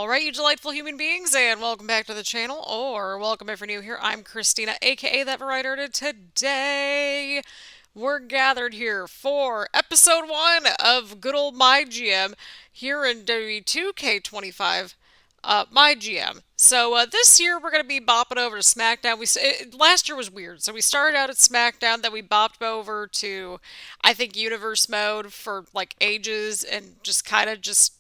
Alright, you delightful human beings, and welcome back to the channel, or welcome if you're new here. I'm Christina, aka That Variety Artist. Today, we're gathered here for episode 1 of good old MyGM here in WWE 2K25 MyGM. So this year we're going to be bopping over to Smackdown. Last year was weird, so we started out at Smackdown, then we bopped over to, I think, Universe mode for like ages, and just kind of just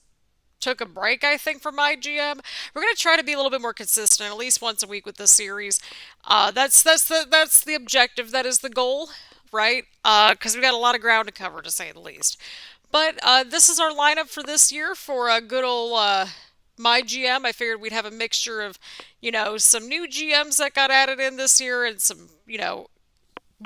took a break, I think, from my GM. We're gonna try to be a little bit more consistent, at least once a week with this series. That's the objective. That is the goal, right? Because we got a lot of ground to cover, to say the least. But this is our lineup for this year for a good old my GM. I figured we'd have a mixture of, some new GMs that got added in this year and some,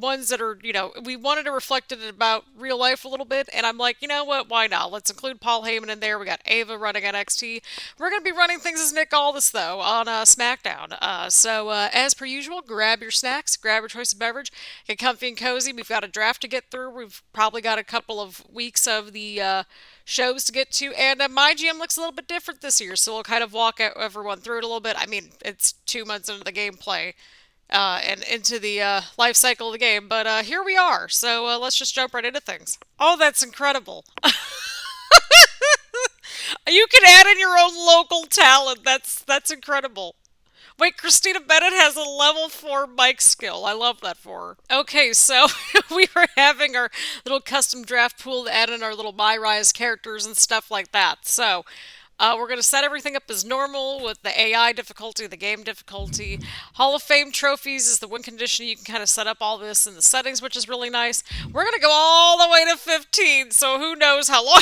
ones that are, we wanted to reflect it about real life a little bit, and I'm like, you know what, why not? Let's include Paul Heyman in there. We got Ava running NXT. We're going to be running things as Nick Aldis, though, on SmackDown. So, as per usual, grab your snacks, grab your choice of beverage, get comfy and cozy. We've got a draft to get through. We've probably got a couple of weeks of the shows to get to, and my GM looks a little bit different this year, so we'll kind of walk everyone through it a little bit. I mean, it's 2 months into the gameplay, and into the life cycle of the game. But here we are. So let's just jump right into things. Oh, that's incredible. You can add in your own local talent. That's incredible. Wait, Christina Bennett has a level 4 mic skill. I love that for her. Okay, so we were having our little custom draft pool to add in our little MyRise characters and stuff like that. So we're going to set everything up as normal with the AI difficulty, the game difficulty. Hall of Fame trophies is the win condition. You can kind of set up all this in the settings, which is really nice. We're going to go all the way to 15, so who knows how long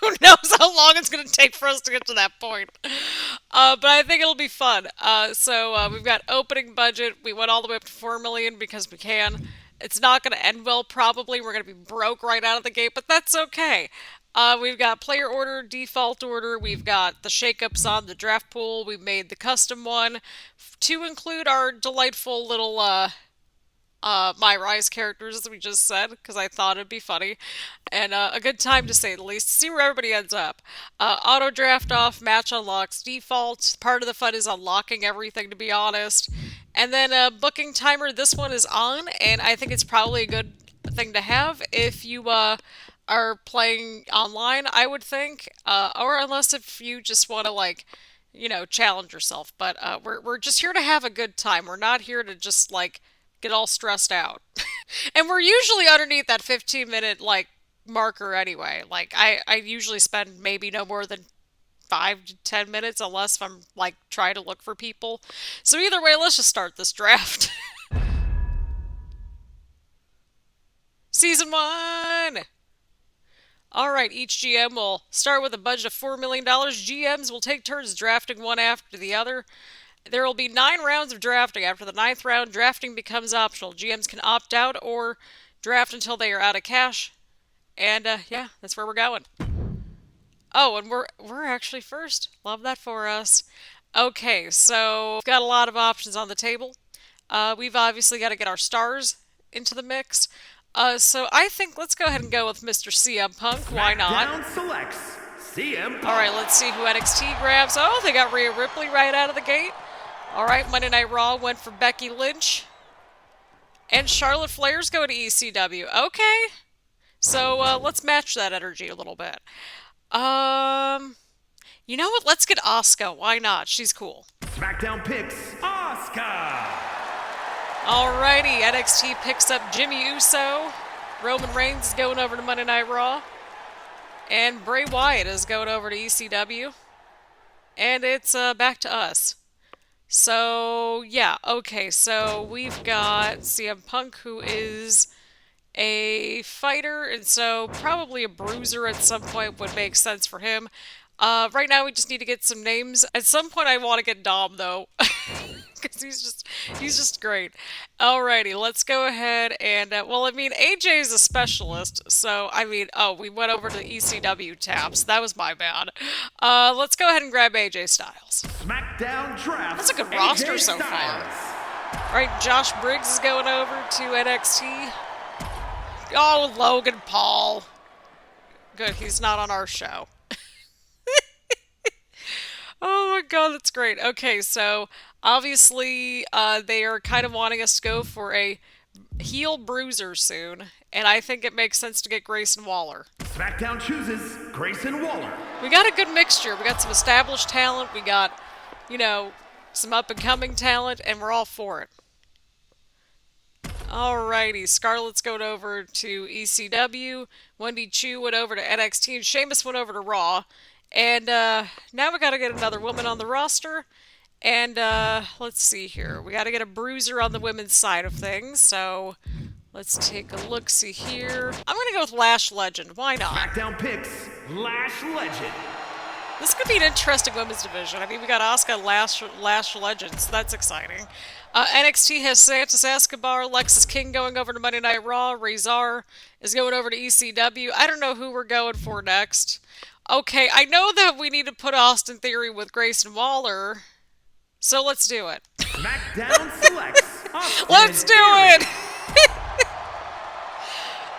who knows how long it's going to take for us to get to that point. But I think it'll be fun. So we've got opening budget. We went all the way up to 4 million because we can. It's not going to end well, probably. We're going to be broke right out of the gate, but that's okay. We've got player order, default order, we've got the shakeups on the draft pool, we've made the custom one to include our delightful little, My Rise characters, as we just said, because I thought it'd be funny, and a good time to say the least, to see where everybody ends up. Auto draft off, match unlocks default, part of the fun is unlocking everything, to be honest, and then booking timer, this one is on, and I think it's probably a good thing to have if you, are playing online, I would think, or unless if you just want to, like, challenge yourself. But we're just here to have a good time. We're not here to just, like, get all stressed out. And we're usually underneath that 15-minute, like, marker anyway. Like, I usually spend maybe no more than 5 to 10 minutes, unless if I'm, like, trying to look for people. So either way, let's just start this draft. Season 1! Alright, each GM will start with a budget of $4 million. GMs will take turns drafting one after the other. There will be 9 rounds of drafting. After the 9th round, drafting becomes optional. GMs can opt out or draft until they are out of cash. And, yeah, that's where we're going. Oh, and we're actually first. Love that for us. Okay, so we've got a lot of options on the table. We've obviously got to get our stars into the mix. So I think let's go ahead and go with Mr. CM Punk. Why not? Smackdown selects CM Punk. All right, let's see who NXT grabs. Oh, they got Rhea Ripley right out of the gate. All right, Monday Night Raw went for Becky Lynch. And Charlotte Flair's going to ECW. Okay. So let's match that energy a little bit. You know what? Let's get Asuka. Why not? She's cool. Smackdown picks Asuka. Alrighty, NXT picks up Jimmy Uso. Roman Reigns is going over to Monday Night Raw. And Bray Wyatt is going over to ECW. And it's back to us. So, yeah, okay, so we've got CM Punk, who is a fighter, and so probably a bruiser at some point would make sense for him. Right now we just need to get some names. At some point I want to get Dom, though. Because he's just great. Alrighty, let's go ahead and, well, I mean, AJ's a specialist, so, I mean, oh, we went over to ECW tabs. That was my bad. Let's go ahead and grab AJ Styles. Smackdown draft. That's a good roster so far. Alright, Josh Briggs is going over to NXT. Oh, Logan Paul. Good, he's not on our show. Oh my god, that's great. Okay, so obviously they are kind of wanting us to go for a heel bruiser soon, and I think it makes sense to get Grayson Waller. Smackdown chooses Grayson Waller. We got a good mixture. We got some established talent, we got, some up and coming talent, and we're all for it. Alrighty, Scarlett's going over to ECW, Wendy Chu went over to NXT, and Sheamus went over to Raw. And now we gotta get another woman on the roster. And let's see here. We gotta get a bruiser on the women's side of things, so let's take a look-see here. I'm gonna go with Lash Legend. Why not? Smackdown picks Lash Legend. This could be an interesting women's division. I mean, we got Asuka, Lash Legends. That's exciting. NXT has Santos Escobar, Lexis King going over to Monday Night Raw. Razor is going over to ECW. I don't know who we're going for next. Okay, I know that we need to put Austin Theory with Grayson Waller, so let's do it. SmackDown selects Austin Let's do Theory. it!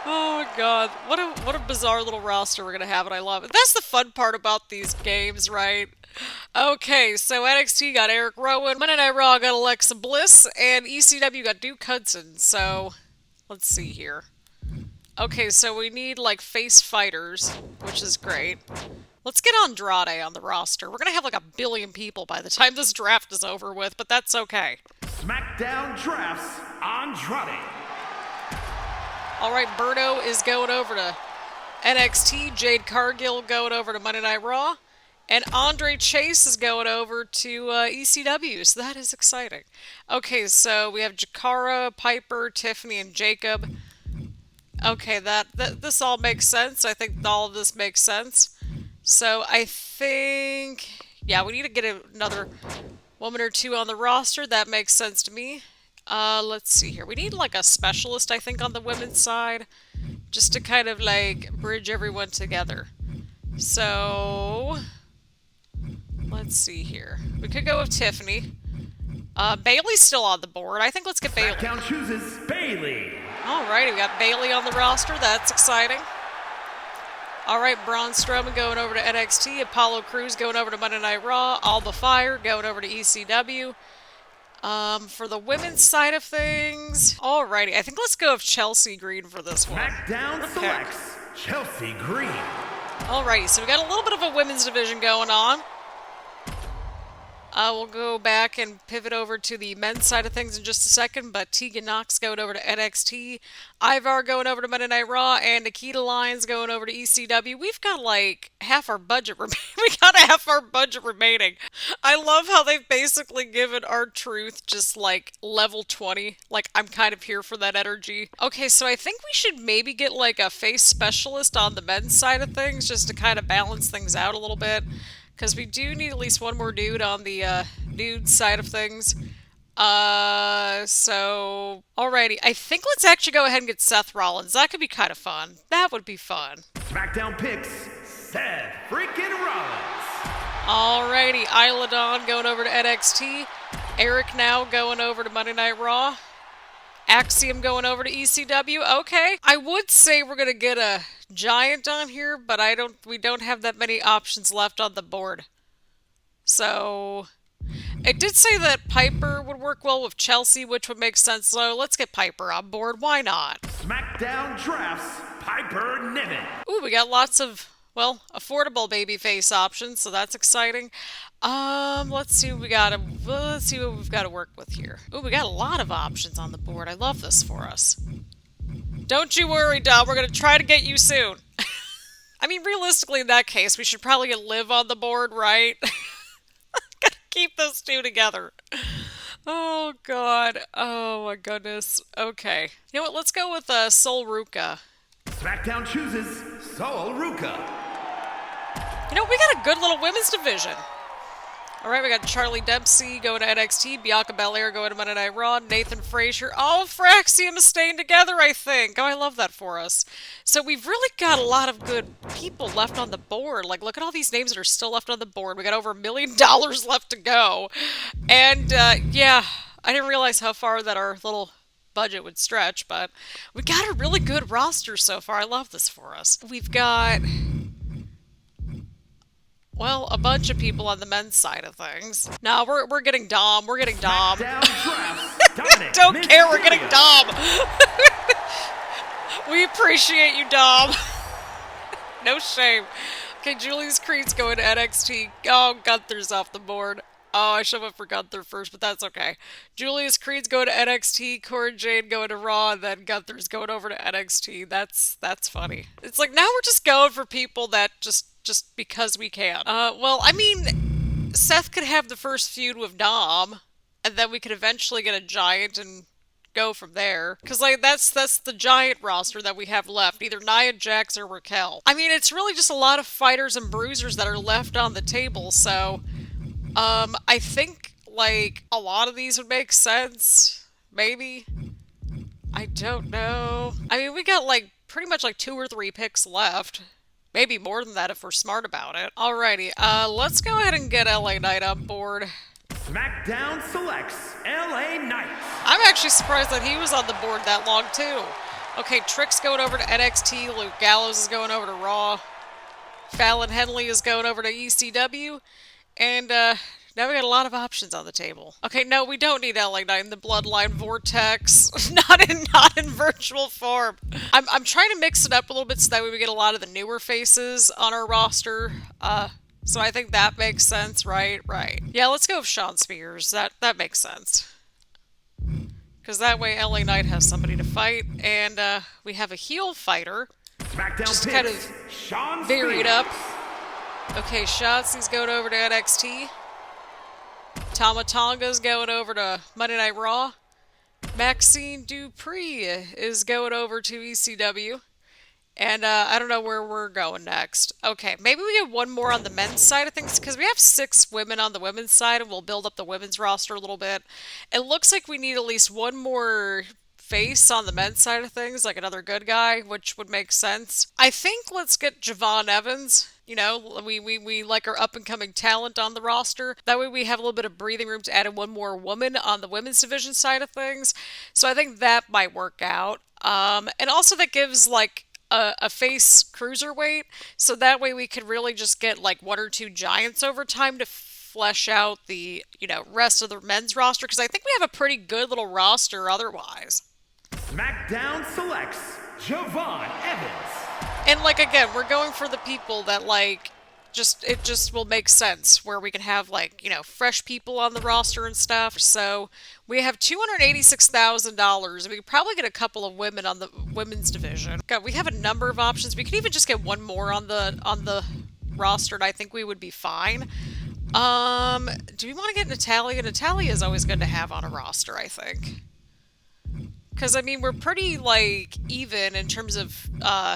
Oh my god, what a bizarre little roster we're gonna have, and I love it. That's the fun part about these games, right? Okay, so NXT got Eric Rowan, Monday Night Raw got Alexa Bliss, and ECW got Duke Hudson, so let's see here. Okay, so we need, like, face fighters, which is great. Let's get Andrade on the roster. We're gonna have, like, 1 billion people by the time this draft is over with, but that's okay. SmackDown drafts Andrade. Alright, Berto is going over to NXT, Jade Cargill going over to Monday Night Raw, and Andre Chase is going over to ECW, so that is exciting. Okay, so we have Jakara, Piper, Tiffany, and Jacob. Okay, this all makes sense. I think all of this makes sense. So I think, yeah, we need to get another woman or two on the roster. That makes sense to me. Let's see here. We need like a specialist, I think, on the women's side, just to kind of like bridge everyone together. So let's see here. We could go with Tiffany. Bailey's still on the board. I think let's get Bailey. SmackDown chooses Bailey. Alrighty, we got Bailey on the roster. That's exciting. Alright, Braun Strowman going over to NXT. Apollo Crews going over to Monday Night Raw. Alba Fire going over to ECW. For the women's side of things, alrighty, I think let's go with Chelsea Green for this one. SmackDown selects Chelsea Green. Alrighty, so we got a little bit of a women's division going on. We'll go back and pivot over to the men's side of things in just a second, but Tegan Knox going over to NXT, Ivar going over to Monday Night Raw, and Nikita Lyons going over to ECW. We've got like half our budget we got half our budget remaining. I love how they've basically given R-Truth just like level 20. Like, I'm kind of here for that energy. Okay, so I think we should maybe get like a face specialist on the men's side of things just to kind of balance things out a little bit. Because we do need at least one more dude on the dude side of things. So, alrighty. I think let's actually go ahead and get Seth Rollins. That could be kind of fun. That would be fun. SmackDown picks Seth freaking Rollins. Alrighty. Isla Dawn going over to NXT. Eric now going over to Monday Night Raw. Axiom going over to ECW. Okay. I would say we're going to get a Giant on here, but we don't have that many options left on the board. So, it did say that Piper would work well with Chelsea, which would make sense. So, let's get Piper on board. Why not? SmackDown drafts Piper Niven. Ooh, we got lots of, well, affordable babyface options, so that's exciting. Let's see what we got. Let's see what we've got to work with here. Ooh, we got a lot of options on the board. I love this for us. Don't you worry, Dom. We're gonna try to get you soon. I mean, realistically, in that case, we should probably get Liv on the board, right? Gotta keep those two together. Oh, God. Oh, my goodness. Okay. You know what? Let's go with Sol Ruka. SmackDown chooses Sol Ruka. You know, we got a good little women's division. Alright, we got Charlie Dempsey going to NXT, Bianca Belair going to Monday Night Raw, Nathan Frazier. Oh, Fraxium is staying together, I think. Oh, I love that for us. So we've really got a lot of good people left on the board. Like, look at all these names that are still left on the board. We got over $1 million left to go. And, yeah, I didn't realize how far that our little budget would stretch, but we got a really good roster so far. I love this for us. We've got Well, a bunch of people on the men's side of things. No, we're getting Dom. We're getting Dom. Smackdown drafts Dominik Don't care. We're getting Mysterio. Dom. We appreciate you, Dom. No shame. Okay, Julius Creed's going to NXT. Oh, Gunther's off the board. Oh, I should have went for Gunther first, but that's okay. Julius Creed's going to NXT, Cora Jade going to Raw, and then Gunther's going over to NXT. That's funny. It's like now we're just going for people that just because we can. Well, I mean, Seth could have the first feud with Dom, and then we could eventually get a Giant and go from there. Because, like, that's the Giant roster that we have left. Either Nia Jax or Raquel. I mean, it's really just a lot of fighters and bruisers that are left on the table, so... I think, like, a lot of these would make sense. Maybe. I don't know. I mean, we got, like, pretty much, like, 2 or 3 picks left. Maybe more than that if we're smart about it. Alrighty, let's go ahead and get LA Knight on board. Smackdown selects LA Knight. I'm actually surprised that he was on the board that long, too. Okay, Trick's going over to NXT. Luke Gallows is going over to Raw. Fallon Henley is going over to ECW. And, now we got a lot of options on the table. Okay, no, we don't need LA Knight in the Bloodline Vortex. not in virtual form. I'm trying to mix it up a little bit so that way we get a lot of the newer faces on our roster. So I think that makes sense, right? Right. Yeah, let's go with Sean Spears. That makes sense. Because that way LA Knight has somebody to fight, and, we have a heel fighter. Smackdown Just picks kind of Sean varied Spears. up. Okay, Shotzi's going over to NXT. Tama Tonga's going over to Monday Night Raw. Maxine Dupree is going over to ECW. And I don't know where we're going next. Okay, maybe we get one more on the men's side of things, because we have 6 women on the women's side, and we'll build up the women's roster a little bit. It looks like we need at least one more face on the men's side of things, like another good guy, which would make sense. I think let's get Javon Evans. You know, we like our up-and-coming talent on the roster. That way we have a little bit of breathing room to add in one more woman on the women's division side of things. So I think that might work out. And also that gives, like, a face cruiserweight. So that way we could really just get, like, 1 or 2 giants over time to flesh out the, you know, rest of the men's roster. Because I think we have a pretty good little roster otherwise. Smackdown selects Javon Evans. And, like, again, we're going for the people that, like, it just will make sense, where we can have, like, you know, fresh people on the roster and stuff. So we have $286,000. We could probably get a couple of women on the women's division. God, we have a number of options. We could even just get one more on the roster, and I think we would be fine. Do we want to get Natalia? Natalia is always good to have on a roster, I think. Because, I mean, we're pretty, like, even in terms of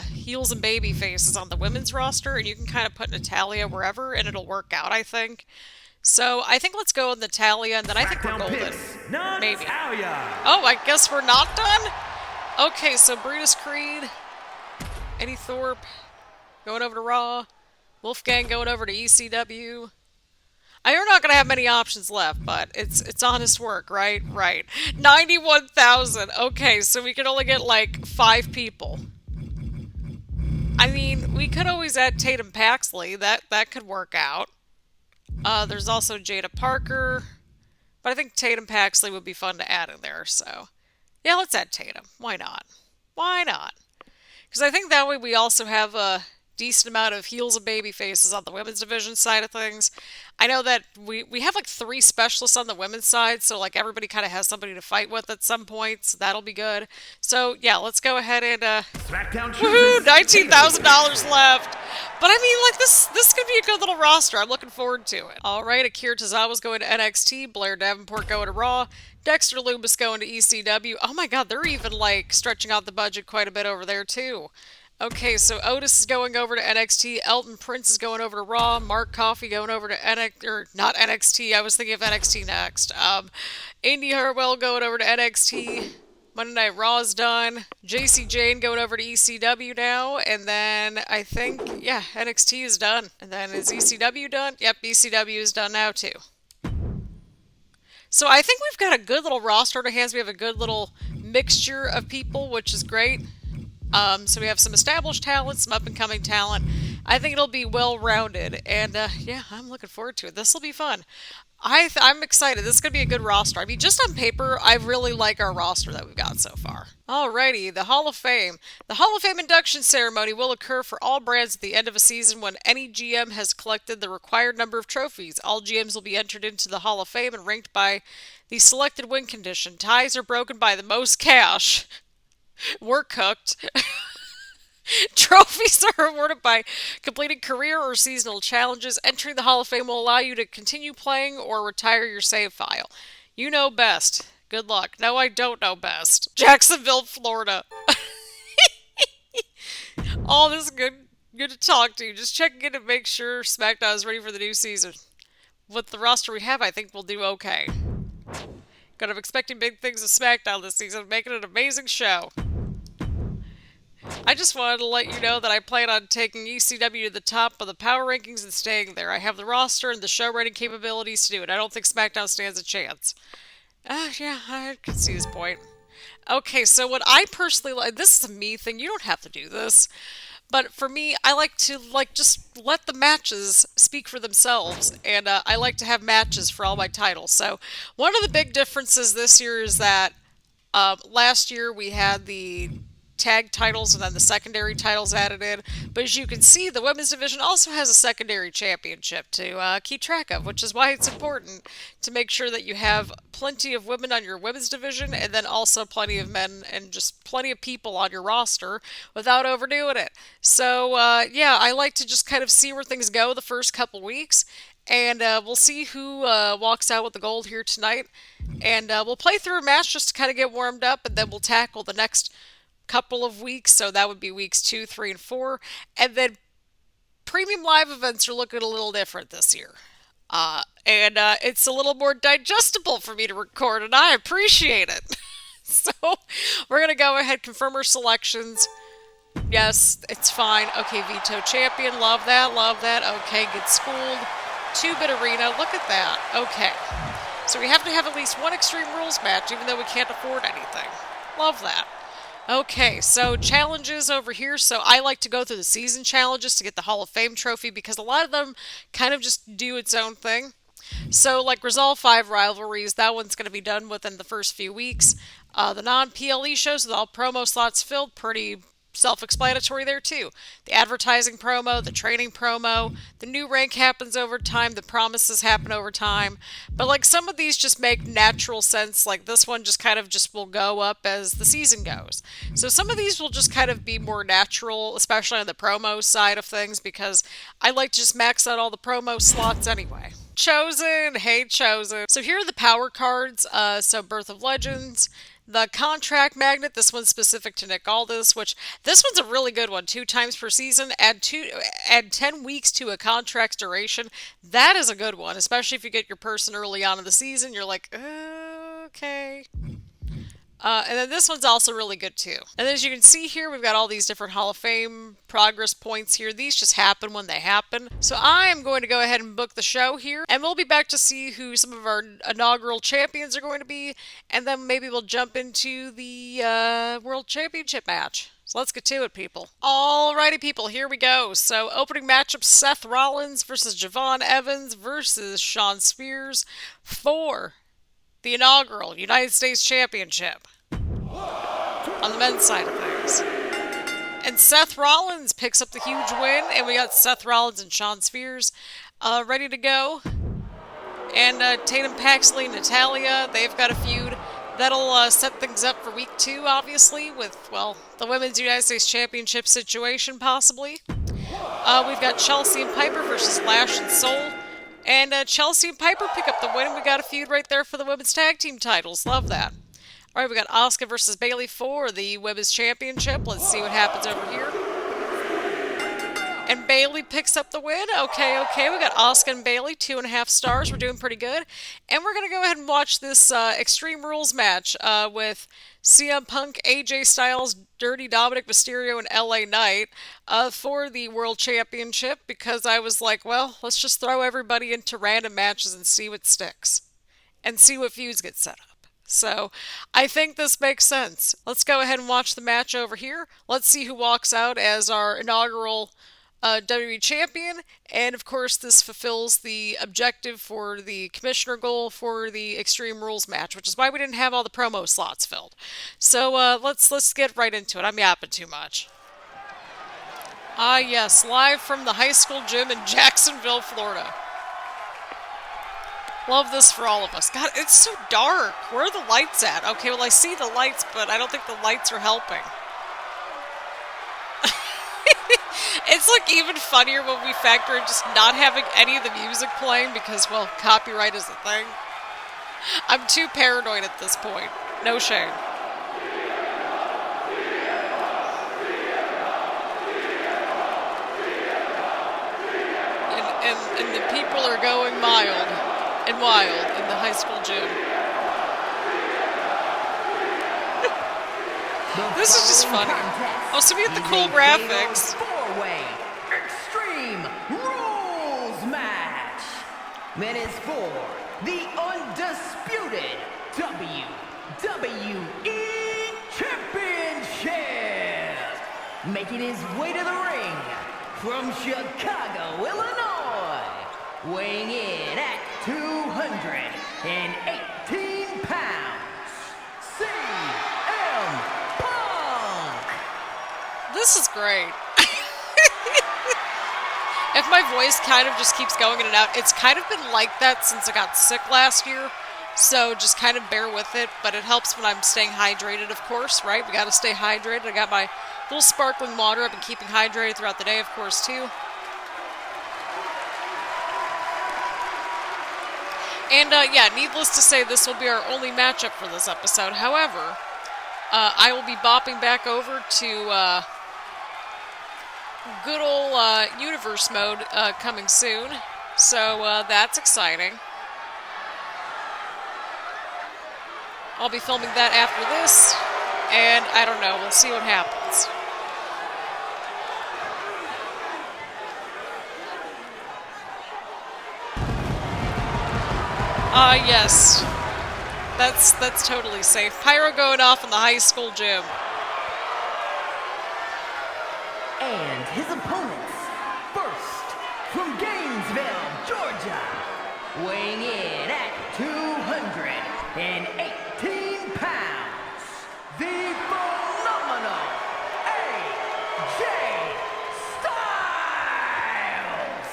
heels and baby faces on the women's roster, and you can kind of put Natalia wherever, and it'll work out, I think. So, I think let's go with Natalia, and then I think we're Smackdown golden. picks Maybe. Natalia. Oh, I guess we're not done? Okay, so Brutus Creed, Eddie Thorpe, going over to Raw, Wolfgang going over to ECW. You're not going to have many options left, but it's honest work, right? Right. 91,000. Okay, so we can only get, like, 5 people. I mean, we could always add Tatum Paxley. That could work out. There's also Jada Parker. But I think Tatum Paxley would be fun to add in there, so... Yeah, let's add Tatum. Why not? Why not? Because I think that way we also have a decent amount of heels and baby faces on the women's division side of things. I know that we have like 3 specialists on the women's side, so like everybody kind of has somebody to fight with at some point, so that'll be good. So yeah, let's go ahead and Smackdown woohoo, chooses $19,000 left. But I mean, like this could be a good little roster. I'm looking forward to it. All right, Akira Tozawa's going to NXT, Blair Davenport going to Raw, Dexter Lumis going to ECW. Oh my God, they're even like stretching out the budget quite a bit over there too. Okay, so Otis is going over to NXT, Elton Prince is going over to Raw, Mark Coffey going over to NXT, or not NXT, I was thinking of NXT next. Indy Hartwell going over to NXT, Monday Night Raw is done, JC Jane going over to ECW now, and then I think, yeah, NXT is done. And then is ECW done? Yep, ECW is done now too. So I think we've got a good little roster to hands. We have a good little mixture of people, which is great. So we have some established talent, some up-and-coming talent, I think it'll be well rounded, and yeah, I'm looking forward to it. This will be fun. I'm excited. This is gonna be a good roster. I mean, just on paper, I really like our roster that we've got so far. Alrighty, the Hall of Fame. The Hall of Fame induction ceremony will occur for all brands at the end of a season when any GM has collected the required number of trophies. All GMs will be entered into the Hall of Fame and ranked by the selected win condition. Ties are broken by the most cash. We're cooked. Trophies are awarded by completing career or seasonal challenges. Entering the Hall of Fame will allow you to continue playing or retire your save file. You know best. Good luck. No, I don't know best. Jacksonville, Florida. All this good to talk to you. Just checking in to make sure SmackDown is ready for the new season. With the roster we have, I think we'll do okay. But I'm expecting big things of SmackDown this season, making it an amazing show. I just wanted to let you know that I plan on taking ECW to the top of the power rankings and staying there. I have the roster and the show writing capabilities to do it. I don't think SmackDown stands a chance. Yeah, I can see this point. Okay, so what I personally like, this is a me thing. You don't have to do this. But for me, I like to just let the matches speak for themselves, and I like to have matches for all my titles. So one of the big differences this year is that last year we had the tag titles and then the secondary titles added in. But as you can see, the women's division also has a secondary championship to keep track of, which is why it's important to make sure that you have plenty of women on your women's division and then also plenty of men and just plenty of people on your roster without overdoing it. So, yeah, I like to just kind of see where things go the first couple weeks. And we'll see who walks out with the gold here tonight. And we'll play through a match just to kind of get warmed up, and then we'll tackle the next couple of weeks. So that would be weeks 2, 3, and 4. And then premium live events are looking a little different this year. And it's a little more digestible for me to record, and I appreciate it. So we're going to go ahead and confirm our selections. Yes, it's fine. Okay, Veto Champion. Love that, love that. Okay, get schooled. 2-bit arena. Look at that. Okay. So we have to have at least one Extreme Rules match, even though we can't afford anything. Love that. Okay, so challenges over here. So I like to go through the season challenges to get the Hall of Fame trophy because a lot of them kind of just do its own thing. So like Resolve 5 rivalries, that one's going to be done within the first few weeks. The non-PLE shows with all promo slots filled, pretty self-explanatory there too. The advertising promo, the training promo, the new rank happens over time, the promises happen over time. But like some of these just make natural sense, like this one just kind of just will go up as the season goes. So some of these will just kind of be more natural, especially on the promo side of things, because I like to just max out all the promo slots anyway. Chosen, hey Chosen. So here are the power cards. So Birth of Legends, the contract magnet, this one's specific to Nick Aldis, which this one's a really good one. 2 times per season, add 10 weeks to a contract's duration. That is a good one, especially if you get your person early on in the season. You're like, okay. And then this one's also really good too. And as you can see here, we've got all these different Hall of Fame progress points here. These just happen when they happen. So I am going to go ahead and book the show here. And we'll be back to see who some of our inaugural champions are going to be. And then maybe we'll jump into the World Championship match. So let's get to it, people. Alrighty, people, here we go. So opening matchup, Seth Rollins versus Javon Evans versus Shawn Spears for the inaugural United States Championship on the men's side of things. And Seth Rollins picks up the huge win, and we got Seth Rollins and Shawn Spears ready to go. And Tatum Paxley and Natalya, they've got a feud. That'll set things up for week 2, obviously, with, well, the Women's United States Championship situation, possibly. We've got Chelsea and Piper versus Lash and Soul. And Chelsea and Piper pick up the win. We got a feud right there for the women's tag team titles. Love that. All right, we got Asuka versus Bayley for the women's championship. Let's see what happens over here. And Bayley picks up the win. Okay. We got Asuka and Bayley, 2.5 stars. We're doing pretty good. And we're going to go ahead and watch this Extreme Rules match with CM Punk, AJ Styles, Dirty Dominik, Mysterio, and LA Knight for the World Championship, because I was like, well, let's just throw everybody into random matches and see what sticks. And see what feuds get set up. So, I think this makes sense. Let's go ahead and watch the match over here. Let's see who walks out as our inaugural WWE Champion, and of course this fulfills the objective for the commissioner goal for the Extreme Rules match, which is why we didn't have all the promo slots filled. So let's get right into it. I'm yapping too much. Ah yes, live from the high school gym in Jacksonville, Florida. Love this for all of us. God, it's so dark. Where are the lights at? Okay, well I see the lights, but I don't think the lights are helping. It's like even funnier when we factor in just not having any of the music playing because, well, copyright is a thing. I'm too paranoid at this point. No shame. And the people are going mild and wild in the high school gym. This is just funny. Oh, so we get the cool graphics. Four-way Extreme Rules match. That is for the undisputed WWE Championship. Making his way to the ring from Chicago, Illinois. Weighing in at 218 pounds. CM Punk. This is great. If my voice kind of just keeps going in and out, it's kind of been like that since I got sick last year. So just kind of bear with it, but it helps when I'm staying hydrated, of course, right? We got to stay hydrated. I got my little sparkling water. I've been keeping hydrated throughout the day, of course, too. And yeah, needless to say, this will be our only matchup for this episode. However, I will be bopping back over to good old universe mode coming soon. So that's exciting. I'll be filming that after this, and I don't know, we'll see what happens. Yes. That's totally safe. Pyro going off in the high school gym. And his opponents, first from Gainesville, Georgia, weighing in at 218 pounds, the phenomenal AJ Styles.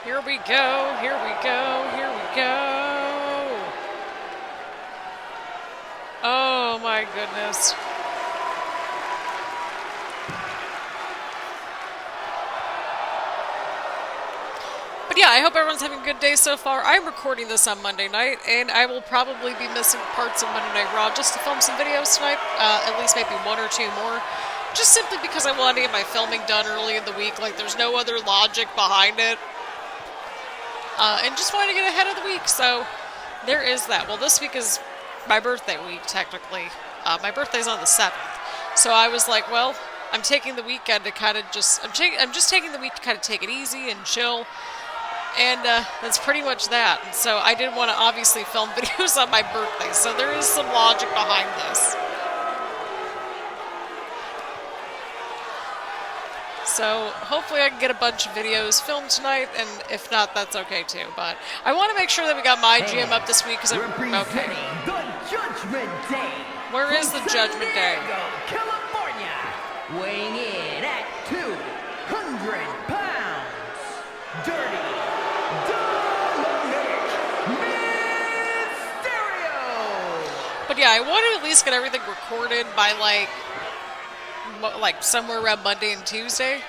Here we go, here we go, here we go. Oh my goodness. But yeah, I hope everyone's having a good day so far. I'm recording this on Monday night, and I will probably be missing parts of Monday Night Raw just to film some videos tonight, at least maybe one or two more. Just simply because I want to get my filming done early in the week, like there's no other logic behind it. And just wanted to get ahead of the week, so there is that. Well, this week is my birthday week, technically. My birthday's on the 7th. So I was like, well, I'm taking the weekend to kind of just, I'm just taking the week to kind of take it easy and chill. And that's pretty much that. And so I didn't want to obviously film videos on my birthday, so there is some logic behind this. So hopefully I can get a bunch of videos filmed tonight, and if not, that's okay too. But I want to make sure that we got MyGM up this week because I'm okay. The Judgment Day. Where is the Judgment Day? California, weighing in at 200 pounds. Dirty Dominik Mysterio. But yeah, I want to at least get everything recorded by like somewhere around Monday and Tuesday.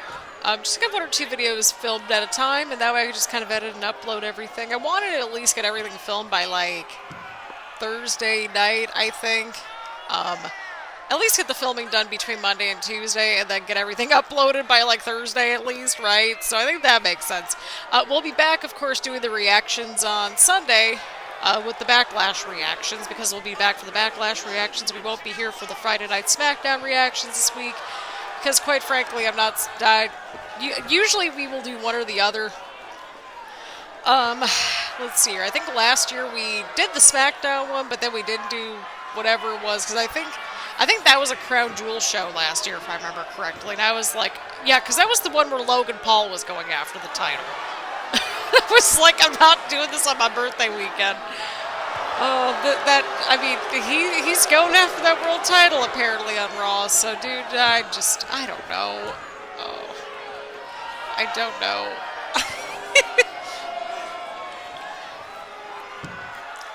Just get one or two videos filmed at a time, and that way I can just kind of edit and upload everything. I wanted to at least get everything filmed by like Thursday night, I think. At least get the filming done between Monday and Tuesday, and then get everything uploaded by like Thursday at least, right? So I think that makes sense. We'll be back, of course, doing the reactions on Sunday. With the Backlash reactions, because we'll be back for the Backlash reactions. We won't be here for the Friday Night Smackdown reactions this week, because quite frankly, I'm not... usually we will do one or the other. Let's see here. I think last year we did the Smackdown one, but then we didn't do whatever it was, because I think I think that was a Crown Jewel show last year, if I remember correctly. And I was like, yeah, because that was the one where Logan Paul was going after the title. I was like, I'm not doing this on my birthday weekend. Oh, I mean, he's going after that world title apparently on Raw. So, dude, I don't know. Oh, I don't know.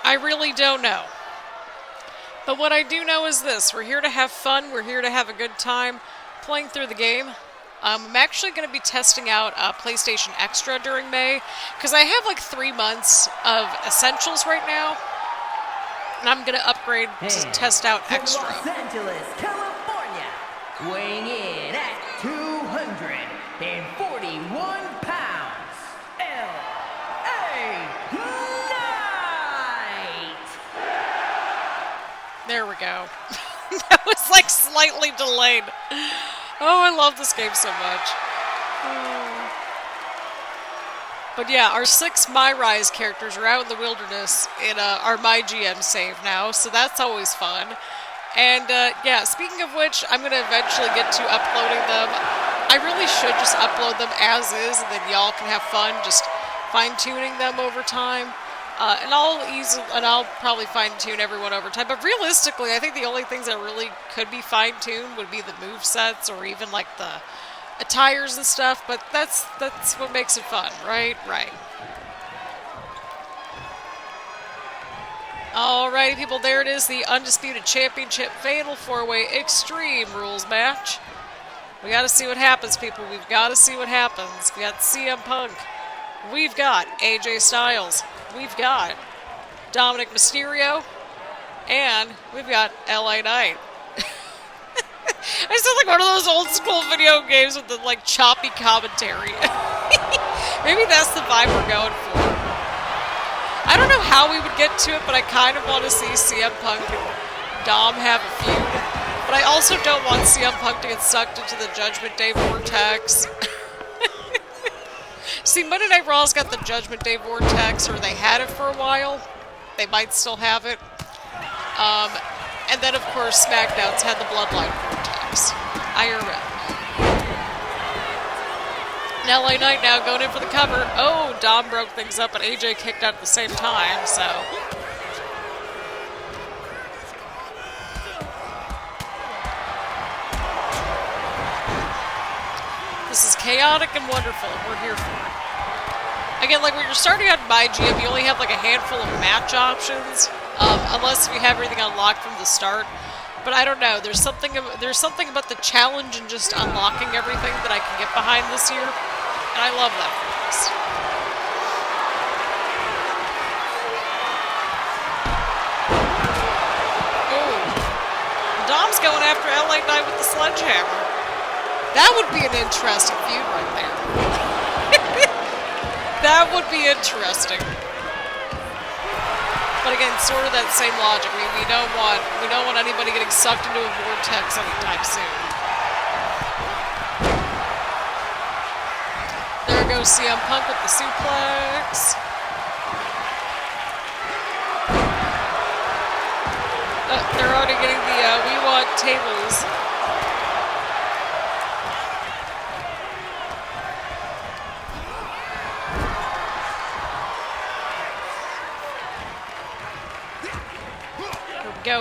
I really don't know. But what I do know is this. We're here to have fun. We're here to have a good time playing through the game. I'm actually going to be testing out PlayStation Extra during May because I have like 3 months of Essentials right now. And I'm going to upgrade to test out from Extra. Los Angeles, California, weighing in at 241 pounds, L.A. Knight! There we go. That was like slightly delayed. Oh, I love this game so much. Oh. But yeah, our 6 MyRise characters are out in the wilderness in our MyGM save now, so that's always fun. And yeah, speaking of which, I'm going to eventually get to uploading them. I really should just upload them as is, and then y'all can have fun just fine-tuning them over time. And I'll probably fine-tune everyone over time. But realistically, I think the only things that really could be fine-tuned would be the movesets or even like the attires and stuff. But that's what makes it fun, right? Right. Alrighty, people, there it is, the Undisputed Championship Fatal 4-Way Extreme Rules match. We gotta see what happens, people. We've gotta see what happens. We got CM Punk. We've got AJ Styles. We've got Dominik Mysterio. And we've got LA Knight. I sound like one of those old school video games with the, like, choppy commentary. Maybe that's the vibe we're going for. I don't know how we would get to it, but I kind of want to see CM Punk and Dom have a feud. But I also don't want CM Punk to get sucked into the Judgment Day vortex. See, Monday Night Raw's got the Judgment Day vortex, or they had it for a while. They might still have it. And then, of course, Smackdown's had the Bloodline vortex. IRL. Now LA Knight now going in for the cover. Oh, Dom broke things up, but AJ kicked out at the same time, so. This is chaotic and wonderful. We're here for it. Again, like when you're starting out MyGM, you only have like a handful of match options, unless you have everything unlocked from the start. But I don't know. There's something about the challenge and just unlocking everything that I can get behind this year, and I love that for this. Oh, Dom's going after LA Knight with the sledgehammer. That would be an interesting feud right there. That would be interesting. But again, sort of that same logic. I mean, we don't want anybody getting sucked into a vortex anytime soon. There goes CM Punk with the suplex. They're already getting the we want tables.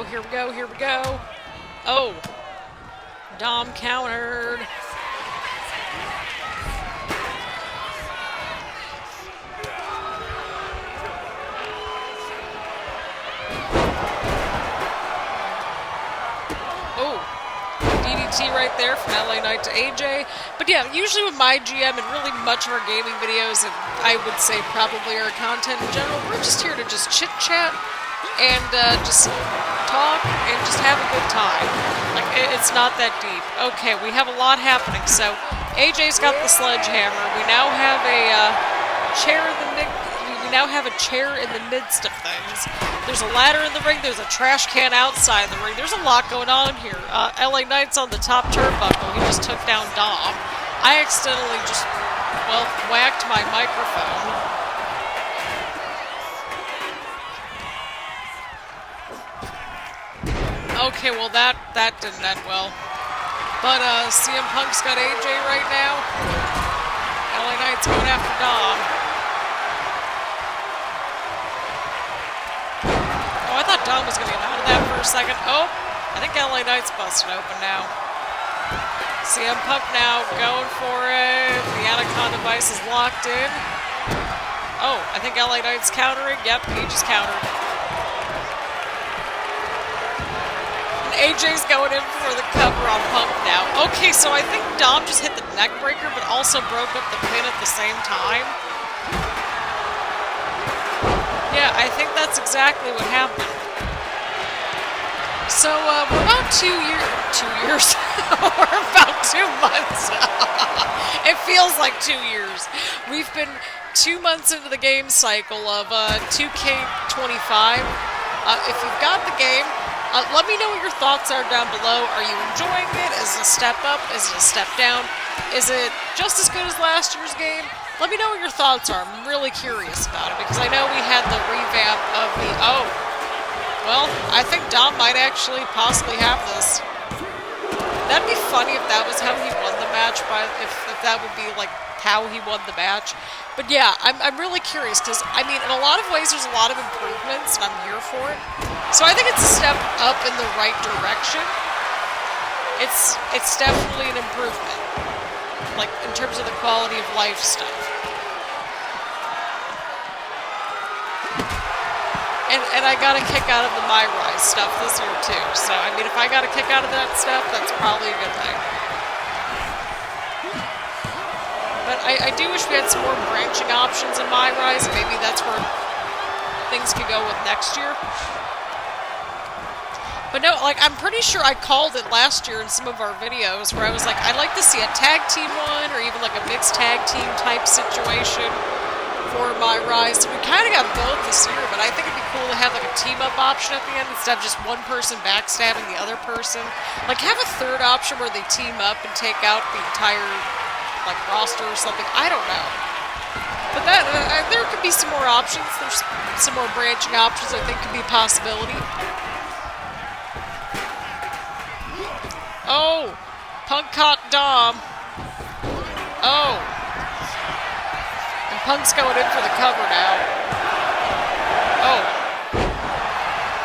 Here we go, here we go. Oh. Dom countered. Oh. DDT right there from LA Knight to AJ. But yeah, usually with MyGM and really much of our gaming videos, and I would say probably our content in general, we're just here to just chit-chat and just talk and just have a good time. Like, it's not that deep. Okay, we have a lot happening. So AJ's got the sledgehammer. We now have a chair in the midst of things. There's a ladder in the ring. There's a trash can outside the ring. There's a lot going on here. LA Knight's on the top turnbuckle. He just took down Dom. I accidentally just, well, whacked my microphone. Okay, well that didn't end well. But CM Punk's got AJ right now. LA Knight's going after Dom. Oh, I thought Dom was going to get out of that for a second. Oh, I think LA Knight's busted open now. CM Punk now going for it. The Anaconda Vice is locked in. Oh, I think LA Knight's countering. Yep, he just countered. And AJ's going in for the cover on Punk now. Okay, so I think Dom just hit the neck breaker, but also broke up the pin at the same time. Yeah, I think that's exactly what happened. So, we're about 2 years. We're about 2 months. It feels like 2 years. We've been 2 months into the game cycle of 2K25. If you've got the game, let me know what your thoughts are down below. Are you enjoying it? Is it a step up? Is it a step down? Is it just as good as last year's game? Let me know what your thoughts are. I'm really curious about it because I know we had the revamp of the... Oh, well, I think Dom might actually possibly have this. That'd be funny if that was how he won the match, if that would be like how he won the match. But yeah, I'm really curious because, I mean, in a lot of ways there's a lot of improvements and I'm here for it. So I think it's a step up in the right direction. It's definitely an improvement, like in terms of the quality of life stuff. And I got a kick out of the My Rise stuff this year too. So, I mean, if I got a kick out of that stuff, that's probably a good thing. But I do wish we had some more branching options in My Rise. Maybe that's where things could go with next year. But no, like, I'm pretty sure I called it last year in some of our videos where I was like, I'd like to see a tag team one or even like a mixed tag team type situation for My Rise. We kind of got both this year, but I think it'd be cool to have like a team-up option at the end instead of just one person backstabbing the other person. Like, have a third option where they team up and take out the entire, like, roster or something. I don't know. But that, there could be some more options. There's some more branching options I think could be a possibility. Oh! Punk caught Dom. Oh! Punk's going in for the cover now. Oh.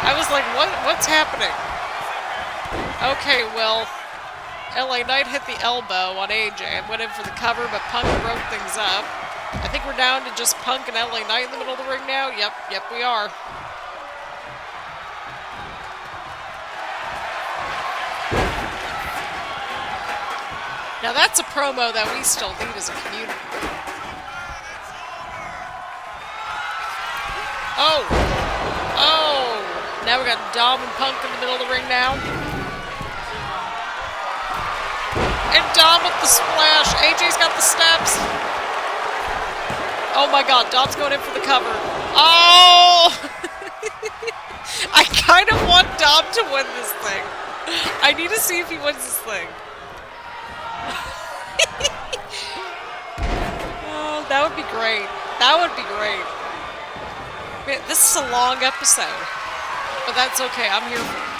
I was like, what's happening? Okay, well, LA Knight hit the elbow on AJ and went in for the cover, but Punk broke things up. I think we're down to just Punk and LA Knight in the middle of the ring now. Yep, we are. Now that's a promo that we still need as a community. Oh! Now we got Dom and Punk in the middle of the ring now. And Dom with the splash. AJ's got the steps. Oh my god, Dom's going in for the cover. Oh! I kind of want Dom to win this thing. I need to see if he wins this thing. Oh, that would be great. That would be great. This is a long episode, but that's okay. I'm here for it.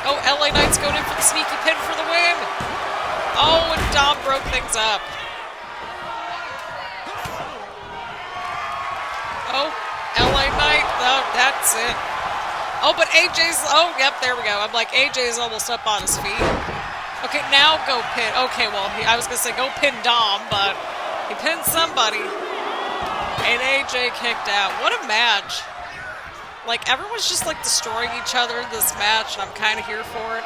Oh, LA Knight's going in for the sneaky pin for the win. Oh, and Dom broke things up. Oh, LA Knight. Oh, that's it. Oh, but AJ's... Oh, yep, there we go. I'm like, AJ's almost up on his feet. Okay, now go pin. Okay, well, I was going to say go pin Dom, but he pinned somebody. And AJ kicked out. What a match. Like, everyone's just, like, destroying each other in this match, and I'm kind of here for it.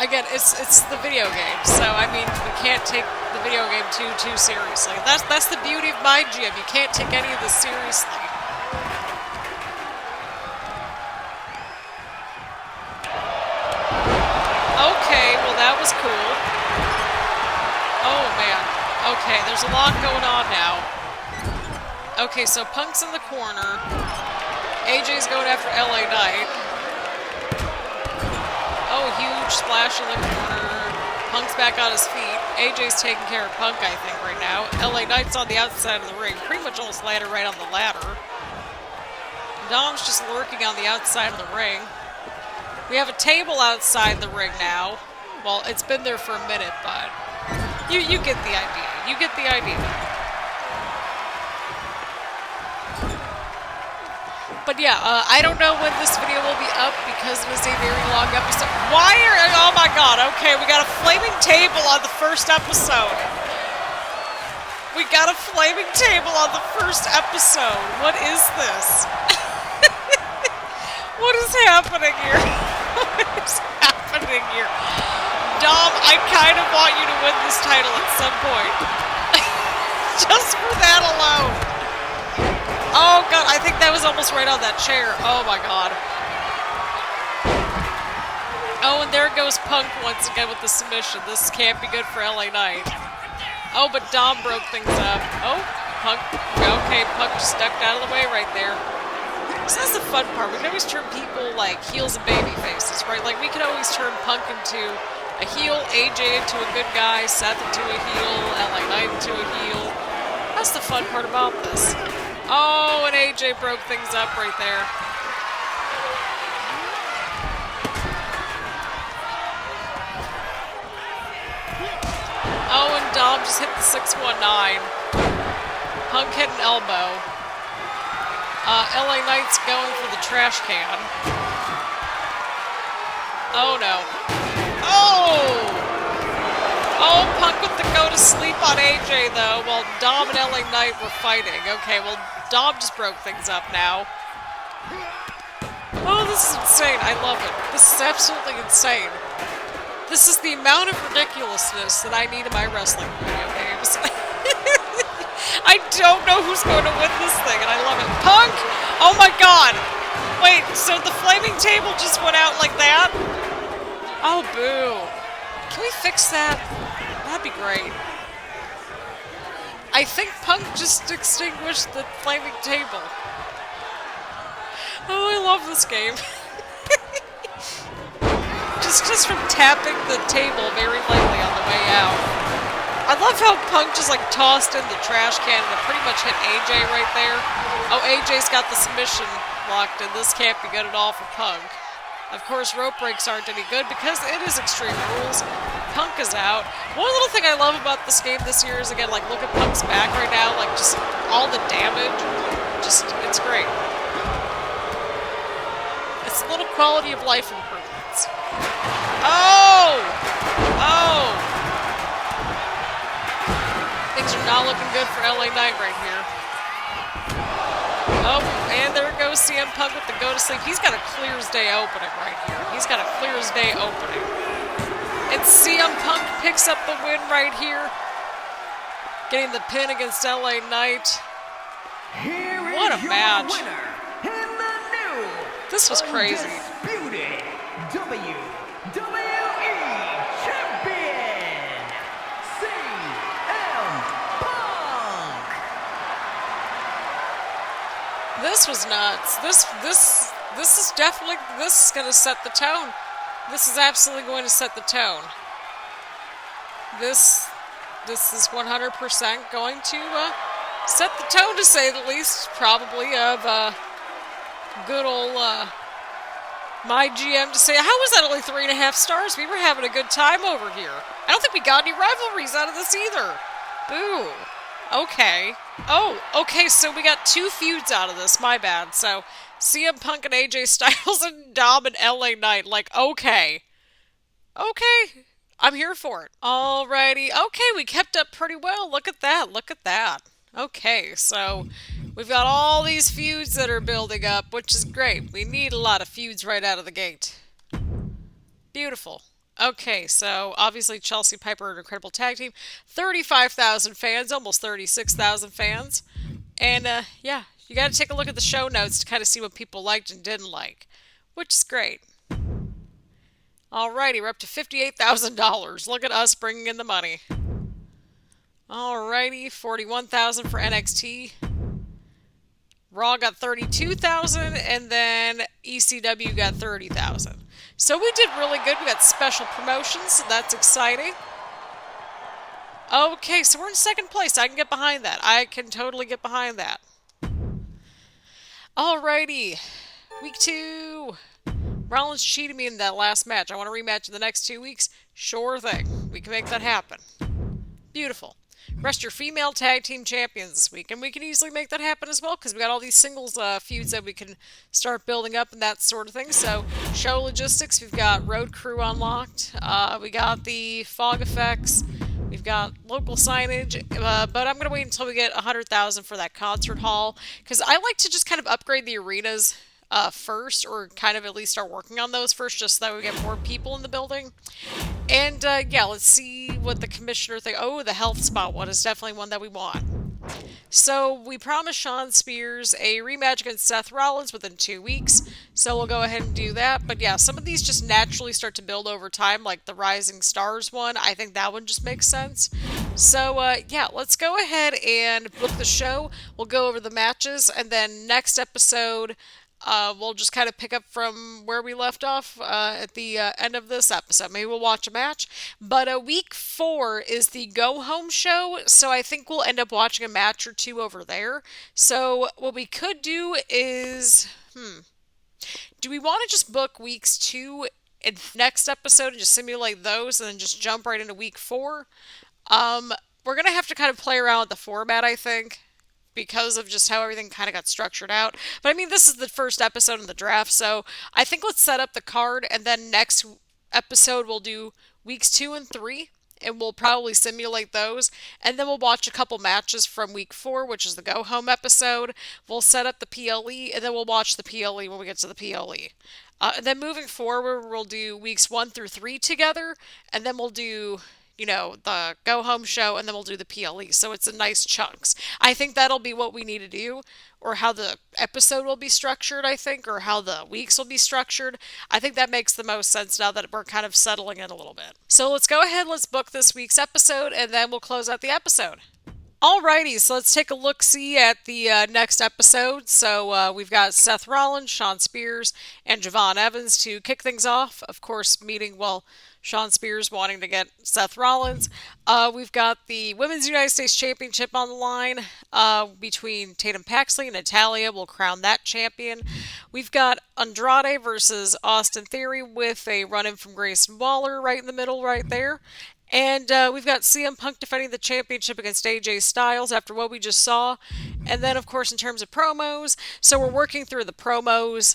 Again, it's the video game, so, I mean, we can't take the video game too seriously. That's the beauty of MyGM. You can't take any of this seriously. Okay, well that was cool. Oh man. Okay, there's a lot going on now. Okay, so Punk's in the corner. AJ's going after LA Knight. Oh, huge splash in the corner. Punk's back on his feet. AJ's taking care of Punk, I think, right now. LA Knight's on the outside of the ring. Pretty much almost landed right on the ladder. Dom's just lurking on the outside of the ring. We have a table outside the ring now. Well, it's been there for a minute, but you get the idea. You get the idea. But yeah, I don't know when this video will be up because it was a very long episode. Oh my god, okay, we got a flaming table on the first episode. We got a flaming table on the first episode. What is this? What is happening here? What is happening here? Dom, I kind of want you to win this title at some point. Just for that alone. Oh god, I think that was almost right on that chair. Oh my god. Oh, and there goes Punk once again with the submission. This can't be good for LA Knight. Oh, but Dom broke things up. Oh, Punk. Okay, Punk just stepped out of the way right there. So that's the fun part. We can always turn people like heels and baby faces, right? Like we can always turn Punk into a heel, AJ into a good guy, Seth into a heel, LA Knight into a heel. That's the fun part about this. Oh, and AJ broke things up right there. Oh, and Dom just hit the 619. Punk hit an elbow. LA Knight's going for the trash can. Oh no. Oh! Oh, Punk with the go to sleep on AJ though, while Dom and LA Knight were fighting. Okay, well, Dom just broke things up now. Oh, this is insane. I love it. This is absolutely insane. This is the amount of ridiculousness that I need in my wrestling video games. I don't know who's going to win this thing, and I love it. Punk! Oh my god! Wait, so the flaming table just went out like that? Oh, boo. Can we fix that? That'd be great. I think Punk just extinguished the flaming table. Oh, I love this game. just from tapping the table very lightly on the way out. I love how Punk just like tossed in the trash can and it pretty much hit AJ right there. Oh, AJ's got the submission locked in. This can't be good at all for Punk. Of course, rope breaks aren't any good because it is Extreme Rules. Punk is out. One little thing I love about this game this year is, again, like, look at Punk's back right now. Like, just all the damage. Just, it's great. It's little quality of life improvements. Oh! Oh! Things are not looking good for LA Knight right here. Oh, and there goes CM Punk with the go-to-sleep. He's got a clear as day opening right here. He's got a clear as day opening. And CM Punk picks up the win right here. Getting the pin against LA Knight. What a match. This was crazy. WWE Champion, CM Punk. This was nuts. This is definitely, this is going to set the tone. This is absolutely going to set the tone. This is 100% going to set the tone, to say the least, probably, of good old MyGM to say, how was that only 3.5 stars? We were having a good time over here. I don't think we got any rivalries out of this either. Boo. Okay. Oh, okay, so we got 2 feuds out of this. My bad. So, CM Punk and AJ Styles and Dom and LA Knight. Like, okay. Okay. I'm here for it. Alrighty. Okay, we kept up pretty well. Look at that. Look at that. Okay, so we've got all these feuds that are building up, which is great. We need a lot of feuds right out of the gate. Beautiful. Okay, so obviously Chelsea Piper, an incredible tag team. 35,000 fans, almost 36,000 fans. And yeah, you got to take a look at the show notes to kind of see what people liked and didn't like, which is great. Alrighty, we're up to $58,000. Look at us bringing in the money. Alrighty, 41,000 for NXT. Raw got 32,000, and then ECW got 30,000. So we did really good. We got special promotions, so that's exciting. Okay, so we're in second place. I can get behind that. I can totally get behind that. Alrighty. Week 2. Rollins cheated me in that last match. I want a rematch in the next 2 weeks. Sure thing. We can make that happen. Beautiful. Rest your female tag team champions this week, and we can easily make that happen as well because we got all these singles feuds that we can start building up and that sort of thing. So, show logistics, we've got Road Crew unlocked, we got the fog effects, we've got local signage, but I'm gonna wait until we get 100,000 for that concert hall because I like to just kind of upgrade the arenas first, or kind of at least start working on those first, just so that we get more people in the building. And yeah, let's see what the commissioner thinks. Oh, the health spot one is definitely one that we want. So we promised Shawn Spears a rematch against Seth Rollins within 2 weeks. So we'll go ahead and do that. But yeah, some of these just naturally start to build over time, like the Rising Stars one. I think that one just makes sense. So yeah, let's go ahead and book the show. We'll go over the matches, and then next episode, we'll just kind of pick up from where we left off at the end of this episode. Maybe we'll watch a match. But week 4 is the go home show, so I think we'll end up watching a match or two over there. So what we could do is, do we want to just book weeks 2 and next episode and just simulate those and then just jump right into week 4? We're going to have to kind of play around with the format, I think, because of just how everything kind of got structured out. But I mean, this is the first episode in the draft, so I think let's set up the card, and then next episode we'll do weeks 2 and 3, and we'll probably simulate those, and then we'll watch a couple matches from week 4, which is the go home episode. We'll set up the PLE, and then we'll watch the PLE when we get to the PLE. And then moving forward, we'll do weeks 1 through 3 together, and then we'll do, the go home show, and then we'll do the PLE. So it's in nice chunks. I think that'll be what we need to do, or how the episode will be structured, I think, or how the weeks will be structured. I think that makes the most sense now that we're kind of settling in a little bit. So let's go ahead, let's book this week's episode, and then we'll close out the episode. Alrighty, so let's take a look-see at the next episode. So we've got Seth Rollins, Shawn Spears, and Javon Evans to kick things off. Of course, Shawn Spears wanting to get Seth Rollins. We've got the Women's United States Championship on the line between Tatum Paxley and Natalya. We'll crown that champion. We've got Andrade versus Austin Theory with a run-in from Grayson Waller right in the middle right there. And we've got CM Punk defending the championship against AJ Styles after what we just saw. And then, of course, in terms of promos, so we're working through the promos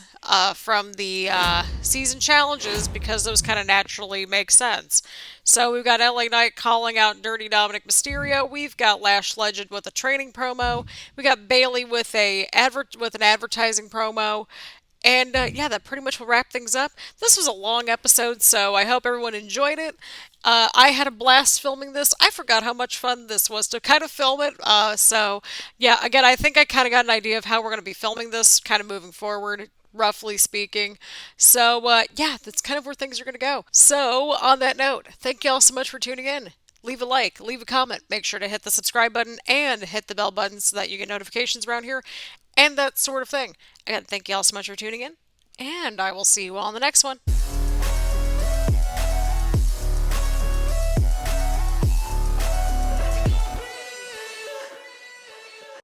from the season challenges because those kind of naturally make sense. So we've got LA Knight calling out Dirty Dominik Mysterio. We've got Lash Legend with a training promo. We got Bayley with an advertising promo. And yeah, that pretty much will wrap things up. This was a long episode, so I hope everyone enjoyed it. I had a blast filming this. I forgot how much fun this was to kind of film it. So yeah, again, I think I kind of got an idea of how we're going to be filming this kind of moving forward, roughly speaking. So yeah, that's kind of where things are going to go. So on that note, thank you all so much for tuning in. Leave a like, leave a comment, make sure to hit the subscribe button and hit the bell button so that you get notifications around here and that sort of thing. Again, thank you all so much for tuning in, and I will see you all on the next one.